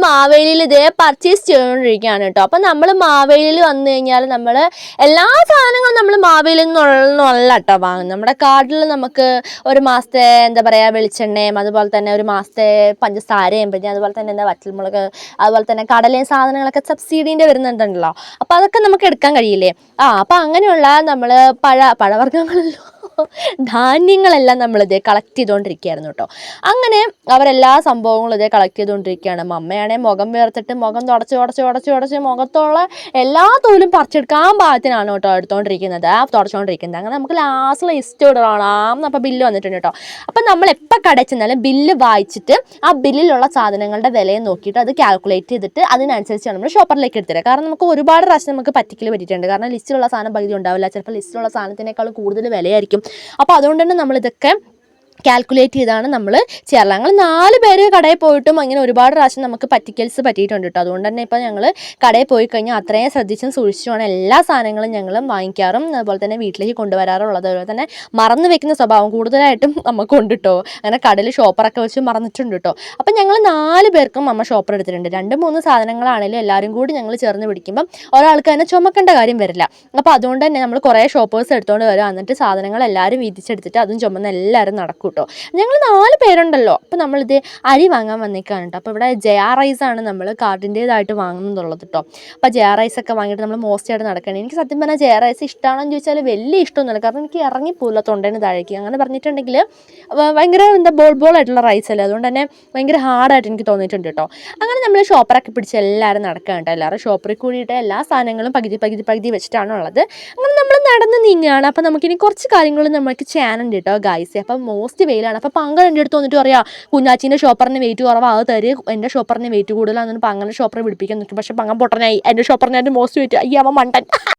മാവേലിയിൽ ഇതേ പർച്ചേസ് ചെയ്തുകൊണ്ടിരിക്കുകയാണ് കേട്ടോ. അപ്പം നമ്മൾ മാവേലിയിൽ വന്നു കഴിഞ്ഞാൽ നമ്മൾ എല്ലാ സാധനങ്ങളും നമ്മൾ മാവേലിയിൽ നിന്നുള്ള കേട്ടോ വാങ്ങും. നമ്മുടെ കാർഡിൽ നമുക്ക് ഒരു മാസത്തെ എന്താ പറയുക വെളിച്ചെണ്ണയും അതുപോലെ തന്നെ ഒരു മാസത്തെ പഞ്ചസാരയും പിന്നെ അതുപോലെ തന്നെ എന്താ വറ്റൽമുളക് അതുപോലെ തന്നെ കടലയും സാധനങ്ങളൊക്കെ സബ്സിഡീൻ്റെ വരുന്നുണ്ടല്ലോ. അപ്പോൾ അതൊക്കെ നമുക്ക് എടുക്കാൻ കഴിയില്ലേ. അപ്പോൾ അങ്ങനെയുള്ള നമ്മൾ പഴവർഗ്ഗങ്ങളല്ലോ ധാന്യങ്ങളെല്ലാം നമ്മളിത് കളക്ട് ചെയ്തുകൊണ്ടിരിക്കുകയായിരുന്നു കേട്ടോ. അങ്ങനെ അവരെല്ലാ സംഭവങ്ങളും ഇതേ കളക്ട് ചെയ്തുകൊണ്ടിരിക്കുകയാണ്. അമ്മയാണെങ്കിൽ മുഖം വേർത്തിട്ട് മുഖം തുടച്ച് മുഖത്തുള്ള എല്ലാ തോലും പറിച്ചെടുക്കാൻ പാകത്തിനാണ് കേട്ടോ എടുത്തുകൊണ്ടിരിക്കുന്നത് തുടച്ചുകൊണ്ടിരിക്കുന്നത്. അങ്ങനെ നമുക്ക് ലാസ്റ്റ് ലിസ്റ്റ് ഇടണം. അപ്പോൾ ബില്ല് വന്നിട്ടുണ്ട് കേട്ടോ. അപ്പം നമ്മൾ എപ്പോൾ കടയിൽ ചെന്നാലും ബില്ല് വായിച്ചിട്ട് ആ ബില്ലിലുള്ള സാധനങ്ങളുടെ വിലയും നോക്കിയിട്ട് അത് കാൽക്കുലേറ്റ് ചെയ്തിട്ട് അതിനനുസരിച്ചാണ് നമ്മൾ ഷോപ്പറിലേക്ക് എടുത്തത്. കാരണം നമുക്ക് ഒരുപാട് പ്രാവശ്യം നമുക്ക് പറ്റിയിട്ടുണ്ട്. കാരണം ലിസ്റ്റിലുള്ള സാധനം പകുതി ഉണ്ടാവില്ല, ചിലപ്പോൾ ലിസ്റ്റിലുള്ള സാധനത്തിനേക്കാൾ കൂടുതൽ വിലയായിരിക്കും. അപ്പോൾ അതുകൊണ്ട് തന്നെ നമ്മളിതൊക്കെ കാൽക്കുലേറ്റ് ചെയ്താണ് നമ്മൾ ചെയ്യാറുള്ളത്. ഞങ്ങൾ 4 പേര് കടയിൽ പോയിട്ടും അങ്ങനെ ഒരുപാട് പ്രാവശ്യം നമുക്ക് പറ്റിയിട്ടുണ്ട് കേട്ടോ. അതുകൊണ്ട് തന്നെ ഇപ്പോൾ ഞങ്ങൾ കടയിൽ പോയി കഴിഞ്ഞാൽ അത്രയും ശ്രദ്ധിച്ചും സൂക്ഷിച്ചുമാണ് എല്ലാ സാധനങ്ങളും ഞങ്ങൾ വാങ്ങിക്കാറും അതുപോലെ തന്നെ വീട്ടിലേക്ക് കൊണ്ടുവരാറുള്ളത്. അതുപോലെ തന്നെ മറന്നു വെക്കുന്ന സ്വഭാവം കൂടുതലായിട്ടും നമുക്കുണ്ട് കേട്ടോ. അങ്ങനെ കടയിൽ ഷോപ്പറൊക്കെ വെച്ച് മറന്നിട്ടുണ്ട് കേട്ടോ. അപ്പം ഞങ്ങൾ 4 പേർക്കും അമ്മ ഷോപ്പർ എടുത്തിട്ടുണ്ട്. 2-3 സാധനങ്ങളാണെങ്കിലും എല്ലാവരും കൂടി ഞങ്ങൾ ചേർന്ന് പിടിക്കുമ്പം ഒരാൾക്ക് തന്നെ ചുമക്കേണ്ട കാര്യം വരില്ല. അപ്പോൾ അതുകൊണ്ട് തന്നെ നമ്മൾ കുറേ ഷോപ്പേഴ്സ് എടുത്തുകൊണ്ട് വരും. എന്നിട്ട് സാധനങ്ങൾ എല്ലാവരും വീതിച്ചെടുത്തിട്ട് അതും ചുമന്ന് എല്ലാവരും നടക്കും കേട്ടോ. ഞങ്ങൾ 4 പേരുണ്ടല്ലോ. അപ്പോൾ നമ്മളിത് അരി വാങ്ങാൻ വന്നേക്കാണ് കേട്ടോ. അപ്പോൾ ഇവിടെ ജയ റൈസാണ് നമ്മൾ കാർഡിൻ്റേതായിട്ട് വാങ്ങുന്നുള്ളത് കേട്ടോ. അപ്പോൾ ജയ റൈസൊക്കെ വാങ്ങിയിട്ട് നമ്മൾ മോസ്റ്റായിട്ട് നടക്കണം. എനിക്ക് സത്യം പറഞ്ഞാൽ ജയ റൈസ് ഇഷ്ടമാണെന്ന് ചോദിച്ചാൽ വലിയ ഇഷ്ടമൊന്നുമില്ല. കാരണം എനിക്ക് ഇറങ്ങിപ്പോയില്ല തൊണ്ടേന് താഴേക്ക്. അങ്ങനെ പറഞ്ഞിട്ടുണ്ടെങ്കിൽ ഭയങ്കര ബോൾ ആയിട്ടുള്ള റൈസ് അല്ലേ, അതുകൊണ്ട് തന്നെ ഭയങ്കര ഹാർഡായിട്ട് എനിക്ക് തോന്നിയിട്ടുണ്ട് കേട്ടോ. അങ്ങനെ നമ്മൾ ഷോപ്പറൊക്കെ പിടിച്ച് എല്ലാവരും നടക്കുക കേട്ടോ. എല്ലാവരും ഷോപ്പറിൽ കൂടിയിട്ട് എല്ലാ സാധനങ്ങളും പകുതി വെച്ചിട്ടാണ് ഉള്ളത്. അങ്ങനെ നമ്മൾ നടന്ന് നീങ്ങുകയാണ്. അപ്പോൾ നമുക്കിനി കുറച്ച് കാര്യങ്ങൾ നമുക്ക് ചെയ്യാനുണ്ട് കേട്ടോ ഗൈസ്. അപ്പം മോസ്റ്റ് വെയിലാണ്. അപ്പോൾ പങ്കൾ എൻ്റെ അടുത്ത് വന്നിട്ട് പറയാം കുഞ്ഞാച്ചീൻ്റെ ഷോപ്പറിന് വെയിറ്റ് കുറവാണ്, അത് തരും, എൻ്റെ ഷോപ്പറിന് വെയിറ്റ് കൂടുതലാണെന്ന് പങ്ങനെ ഷോപ്പറെ പിടിപ്പിക്കാൻ നോക്കി. പക്ഷേ പങ്ങൻ പൊട്ടനായി. എൻ്റെ ഷോപ്പറിനായിട്ട് മോസ്റ്റ് വെയിറ്റ്. അയ്യ അവൻ മണ്ടൻ.